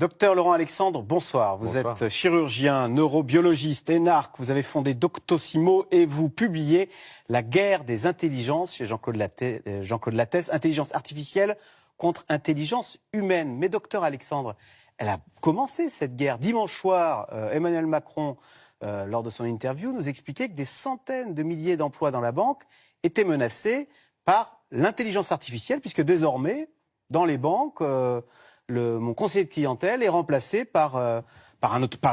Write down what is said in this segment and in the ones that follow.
Docteur Laurent Alexandre, bonsoir. Vous êtes chirurgien, neurobiologiste, énarque. Vous avez fondé Doctissimo et vous publiez La guerre des intelligences chez Jean-Claude Lattès, intelligence artificielle contre intelligence humaine. Mais docteur Alexandre, elle a commencé cette guerre. Dimanche soir, Emmanuel Macron, lors de son interview, nous expliquait que des centaines de milliers d'emplois dans la banque étaient menacés par l'intelligence artificielle, puisque désormais, dans les banques, mon conseiller de clientèle est remplacé par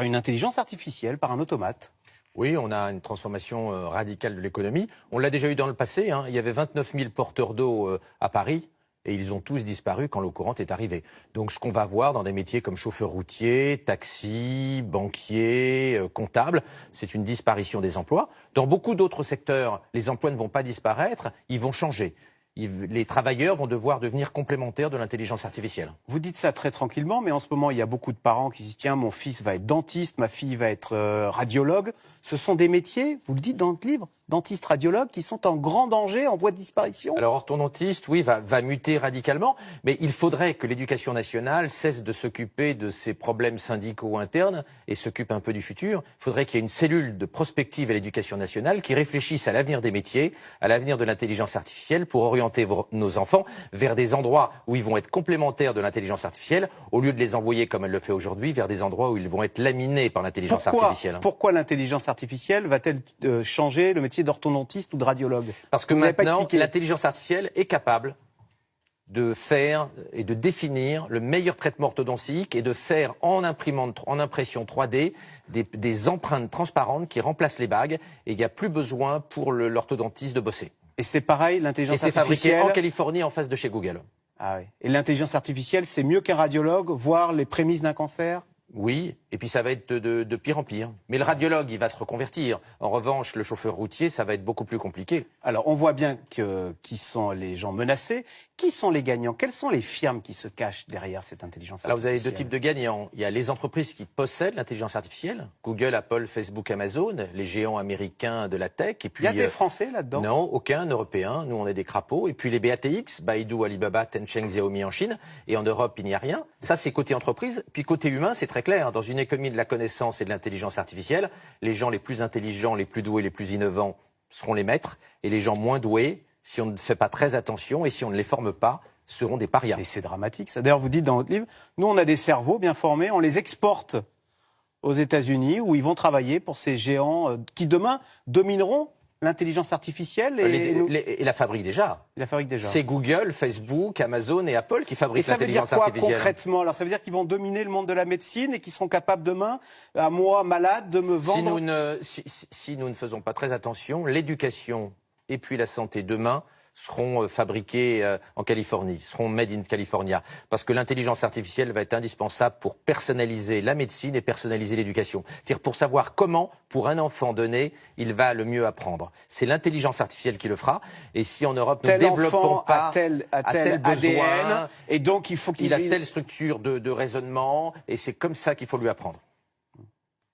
une intelligence artificielle, par un automate. Oui, on a une transformation radicale de l'économie. On l'a déjà eu dans le passé. Il y avait 29 000 porteurs d'eau à Paris et ils ont tous disparu quand l'eau courante est arrivée. Donc ce qu'on va voir dans des métiers comme chauffeur routier, taxi, banquier, comptable, c'est une disparition des emplois. Dans beaucoup d'autres secteurs, les emplois ne vont pas disparaître, ils vont changer. Les travailleurs vont devoir devenir complémentaires de l'intelligence artificielle. Vous dites ça très tranquillement, mais en ce moment, il y a beaucoup de parents qui se disent « Tiens, mon fils va être dentiste, ma fille va être radiologue ». Ce sont des métiers, vous le dites dans le livre, dentiste, radiologue, qui sont en grand danger, en voie de disparition. Alors, orthodontiste, oui, va muter radicalement, mais il faudrait que l'éducation nationale cesse de s'occuper de ces problèmes syndicaux internes et s'occupe un peu du futur. Il faudrait qu'il y ait une cellule de prospective à l'éducation nationale qui réfléchisse à l'avenir des métiers, à l'avenir de l'intelligence artificielle pour orienter nos enfants vers des endroits où ils vont être complémentaires de l'intelligence artificielle, au lieu de les envoyer, comme elle le fait aujourd'hui, vers des endroits où ils vont être laminés par l'intelligence artificielle. Pourquoi l'intelligence artificielle va-t-elle changer le métier d'orthodontiste ou de radiologue? Parce que maintenant, l'intelligence artificielle est capable de faire et de définir le meilleur traitement orthodontique et de faire en impression 3D des empreintes transparentes qui remplacent les bagues, et il n'y a plus besoin pour l'orthodontiste de bosser. Et c'est pareil, l'intelligence artificielle... Et c'est fabriqué en Californie en face de chez Google. Ah oui. Et l'intelligence artificielle, c'est mieux qu'un radiologue, voir les prémices d'un cancer? Oui, et puis ça va être de pire en pire. Mais le radiologue, il va se reconvertir. En revanche, le chauffeur routier, ça va être beaucoup plus compliqué. Alors, on voit bien qui sont les gens menacés. Qui sont les gagnants? Quelles sont les firmes qui se cachent derrière cette intelligence artificielle? Alors, vous avez deux types de gagnants. Il y a les entreprises qui possèdent l'intelligence artificielle. Google, Apple, Facebook, Amazon, les géants américains de la tech. Et puis, il y a des Français là-dedans? Non, aucun Européen. Nous, on est des crapauds. Et puis les BATX, Baidu, Alibaba, Tencent, Xiaomi en Chine. Et en Europe, il n'y a rien. Ça, c'est côté entreprise. Puis côté humain, c'est très clair. Dans une économie de la connaissance et de l'intelligence artificielle, les gens les plus intelligents, les plus doués, les plus innovants seront les maîtres. Et les gens moins doués, si on ne fait pas très attention et si on ne les forme pas, seront des parias. Et c'est dramatique. Ça, d'ailleurs, vous dites dans votre livre, nous, on a des cerveaux bien formés, on les exporte aux États-Unis où ils vont travailler pour ces géants qui, demain, domineront l'intelligence artificielle et la fabrique déjà. C'est Google, Facebook, Amazon et Apple qui fabriquent l'intelligence artificielle. Et ça veut dire quoi concrètement? Alors ça veut dire qu'ils vont dominer le monde de la médecine et qu'ils seront capables demain, à moi malade, de me vendre. Si nous ne faisons pas très attention, l'éducation et puis la santé demain seront fabriqués en Californie, seront made in California. Parce que l'intelligence artificielle va être indispensable pour personnaliser la médecine et personnaliser l'éducation. C'est-à-dire pour savoir comment, pour un enfant donné, il va le mieux apprendre. C'est l'intelligence artificielle qui le fera. Et si en Europe, nous ne développons pas tel besoin, ADN, et donc il faut qu'il a telle structure de raisonnement, et c'est comme ça qu'il faut lui apprendre.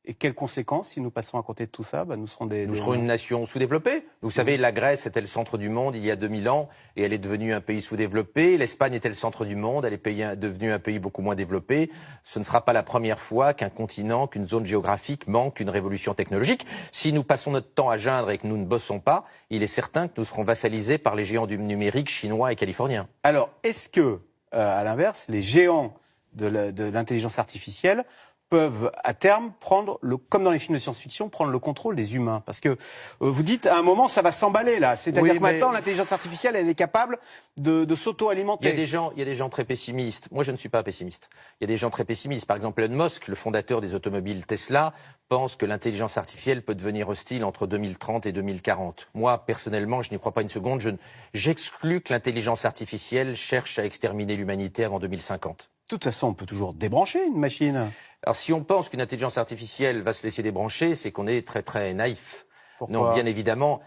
Et quelles conséquences, si nous passons à côté de tout ça? Nous serons une nation sous-développée. Vous savez, la Grèce était le centre du monde il y a 2000 ans et elle est devenue un pays sous-développé. L'Espagne était le centre du monde, elle est devenue un pays beaucoup moins développé. Ce ne sera pas la première fois qu'un continent, qu'une zone géographique manque une révolution technologique. Si nous passons notre temps à geindre et que nous ne bossons pas, il est certain que nous serons vassalisés par les géants du numérique chinois et californiens. Alors, est-ce que, à l'inverse, les géants de l'intelligence artificielle peuvent à terme prendre, comme dans les films de science-fiction, prendre le contrôle des humains? Parce que vous dites, à un moment, ça va s'emballer là. C'est-à-dire que maintenant, l'intelligence artificielle, elle est capable de s'auto-alimenter. Il y a des gens très pessimistes. Moi, je ne suis pas pessimiste. Il y a des gens très pessimistes. Par exemple, Elon Musk, le fondateur des automobiles Tesla, pense que l'intelligence artificielle peut devenir hostile entre 2030 et 2040. Moi, personnellement, je n'y crois pas une seconde. J'exclus que l'intelligence artificielle cherche à exterminer l'humanité avant 2050. De toute façon, on peut toujours débrancher une machine. Alors, si on pense qu'une intelligence artificielle va se laisser débrancher, c'est qu'on est très très naïf. Pourquoi? Non, bien évidemment,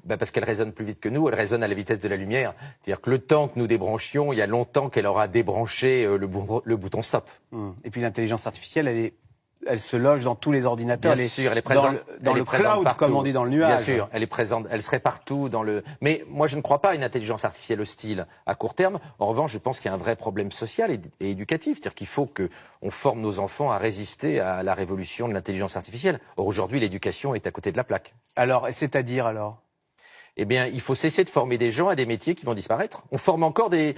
parce qu'elle résonne plus vite que nous, elle résonne à la vitesse de la lumière. C'est-à-dire que le temps que nous débranchions, il y a longtemps qu'elle aura débranché le bouton stop. Et puis l'intelligence artificielle, elle est elle se loge dans tous les ordinateurs. Bien sûr, elle est présente dans le cloud, partout. comme on dit dans le nuage. Bien sûr, elle est présente, elle serait partout dans le... Mais moi, je ne crois pas à une intelligence artificielle hostile à court terme. En revanche, je pense qu'il y a un vrai problème social et éducatif. C'est-à-dire qu'il faut qu'on forme nos enfants à résister à la révolution de l'intelligence artificielle. Or, aujourd'hui, l'éducation est à côté de la plaque. Alors, c'est-à-dire alors ? Eh bien, il faut cesser de former des gens à des métiers qui vont disparaître. On forme encore des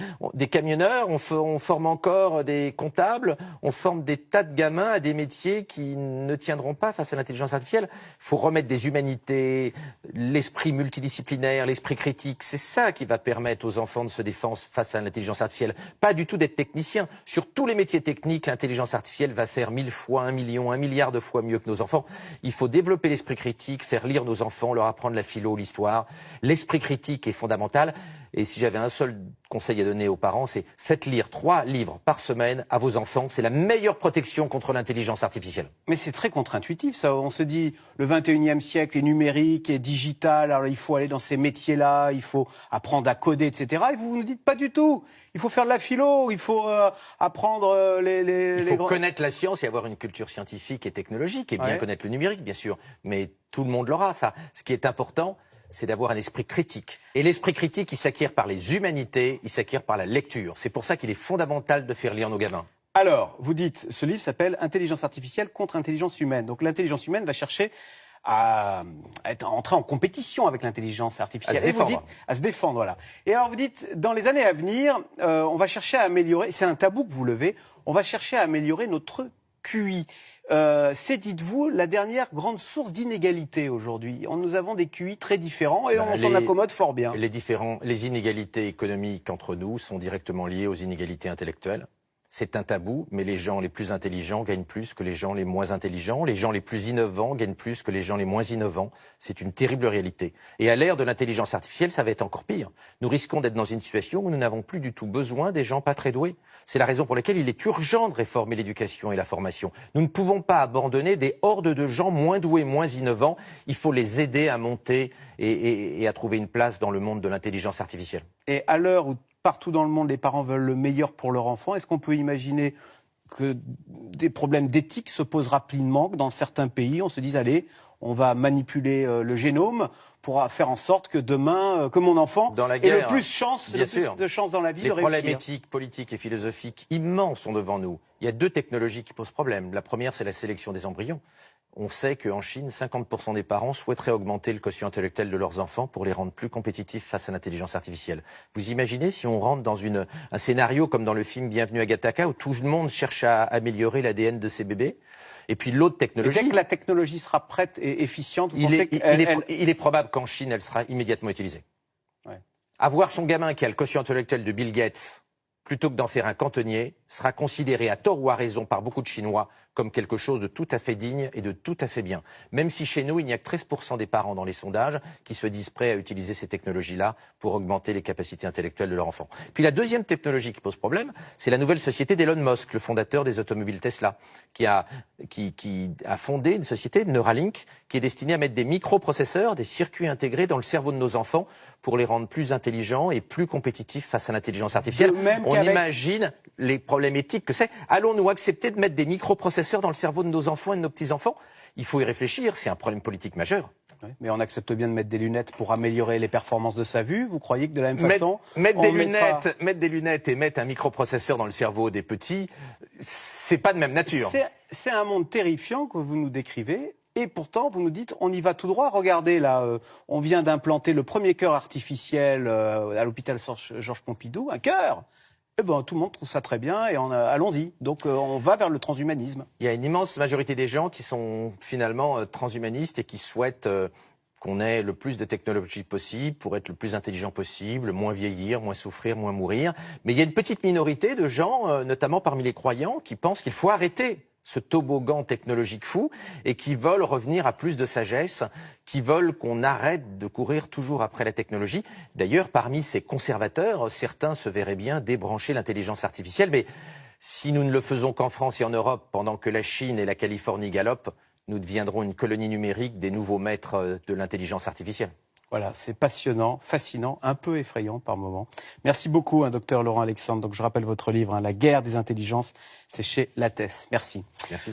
camionneurs, on forme encore des comptables, on forme des tas de gamins à des métiers qui ne tiendront pas face à l'intelligence artificielle. Il faut remettre des humanités, l'esprit multidisciplinaire, l'esprit critique. C'est ça qui va permettre aux enfants de se défendre face à l'intelligence artificielle. Pas du tout d'être technicien. Sur tous les métiers techniques, l'intelligence artificielle va faire 1000 fois, 1 million, 1 milliard de fois mieux que nos enfants. Il faut développer l'esprit critique, faire lire nos enfants, leur apprendre la philo, l'histoire. L'esprit critique est fondamental. Et si j'avais un seul conseil à donner aux parents, c'est faites lire 3 livres par semaine à vos enfants. C'est la meilleure protection contre l'intelligence artificielle. Mais c'est très contre-intuitif, ça. On se dit, le 21e siècle est numérique, est digital, alors il faut aller dans ces métiers-là, il faut apprendre à coder, etc. Et vous nous dites pas du tout. Il faut faire de la philo, il faut apprendre Il faut connaître la science et avoir une culture scientifique et technologique, et bien connaître le numérique, bien sûr. Mais tout le monde l'aura, ça. Ce qui est important, c'est d'avoir un esprit critique. Et l'esprit critique, il s'acquiert par les humanités, il s'acquiert par la lecture. C'est pour ça qu'il est fondamental de faire lire nos gamins. Alors, vous dites, ce livre s'appelle « Intelligence artificielle contre intelligence humaine ». Donc l'intelligence humaine va chercher à entrer en compétition avec l'intelligence artificielle. À se défendre. Et vous dites, à se défendre, voilà. Et alors vous dites, dans les années à venir, on va chercher à améliorer, c'est un tabou que vous levez, on va chercher à améliorer notre QI. C'est, dites-vous, la dernière grande source d'inégalité aujourd'hui. Nous avons des QI très différents et on s'en accommode fort bien. Les inégalités économiques entre nous sont directement liées aux inégalités intellectuelles. C'est un tabou, mais les gens les plus intelligents gagnent plus que les gens les moins intelligents. Les gens les plus innovants gagnent plus que les gens les moins innovants. C'est une terrible réalité. Et à l'ère de l'intelligence artificielle, ça va être encore pire. Nous risquons d'être dans une situation où nous n'avons plus du tout besoin des gens pas très doués. C'est la raison pour laquelle il est urgent de réformer l'éducation et la formation. Nous ne pouvons pas abandonner des hordes de gens moins doués, moins innovants. Il faut les aider à monter et à trouver une place dans le monde de l'intelligence artificielle. Et à l'heure où partout dans le monde, les parents veulent le meilleur pour leur enfant, est-ce qu'on peut imaginer que des problèmes d'éthique se posent rapidement, que dans certains pays, on se dise, allez, on va manipuler le génome pour faire en sorte que demain, que mon enfant ait le plus de chances dans la vie de réussir. Les problèmes éthiques, politiques et philosophiques immenses sont devant nous. Il y a 2 technologies qui posent problème. La première, c'est la sélection des embryons. On sait qu'en Chine, 50% des parents souhaiteraient augmenter le quotient intellectuel de leurs enfants pour les rendre plus compétitifs face à l'intelligence artificielle. Vous imaginez si on rentre dans un scénario comme dans le film Bienvenue à Gattaca, où tout le monde cherche à améliorer l'ADN de ses bébés? Et puis l'autre technologie... Et dès que la technologie sera prête et efficiente, vous pensez qu'elle... Il est probable qu'en Chine, elle sera immédiatement utilisée. Ouais. Avoir son gamin qui a le quotient intellectuel de Bill Gates, plutôt que d'en faire un cantonnier, sera considéré à tort ou à raison par beaucoup de Chinois comme quelque chose de tout à fait digne et de tout à fait bien. Même si chez nous, il n'y a que 13% des parents dans les sondages qui se disent prêts à utiliser ces technologies-là pour augmenter les capacités intellectuelles de leur enfant. Puis la deuxième technologie qui pose problème, c'est la nouvelle société d'Elon Musk, le fondateur des automobiles Tesla, qui a fondé une société, Neuralink, qui est destinée à mettre des microprocesseurs, des circuits intégrés dans le cerveau de nos enfants pour les rendre plus intelligents et plus compétitifs face à l'intelligence artificielle. On imagine les problèmes éthiques que c'est. Allons-nous accepter de mettre des microprocesseurs dans le cerveau de nos enfants et de nos petits-enfants? Il faut y réfléchir, c'est un problème politique majeur. Oui, mais on accepte bien de mettre des lunettes pour améliorer les performances de sa vue. Vous croyez que de la même façon... Mettre des lunettes et mettre un microprocesseur dans le cerveau des petits, c'est pas de même nature. C'est un monde terrifiant que vous nous décrivez. Et pourtant, vous nous dites, on y va tout droit. Regardez, là, on vient d'implanter le premier cœur artificiel à l'hôpital Georges Pompidou. Un cœur! Eh ben, tout le monde trouve ça très bien et allons-y. Donc on va vers le transhumanisme. Il y a une immense majorité des gens qui sont finalement transhumanistes et qui souhaitent qu'on ait le plus de technologies possible pour être le plus intelligent possible, moins vieillir, moins souffrir, moins mourir. Mais il y a une petite minorité de gens, notamment parmi les croyants, qui pensent qu'il faut arrêter ce toboggan technologique fou et qui veulent revenir à plus de sagesse, qui veulent qu'on arrête de courir toujours après la technologie. D'ailleurs, parmi ces conservateurs, certains se verraient bien débrancher l'intelligence artificielle, mais si nous ne le faisons qu'en France et en Europe, pendant que la Chine et la Californie galopent, nous deviendrons une colonie numérique des nouveaux maîtres de l'intelligence artificielle. Voilà, c'est passionnant, fascinant, un peu effrayant par moments. Merci beaucoup, docteur Laurent Alexandre. Donc, je rappelle votre livre, La guerre des intelligences, c'est chez Lattès. Merci. Merci.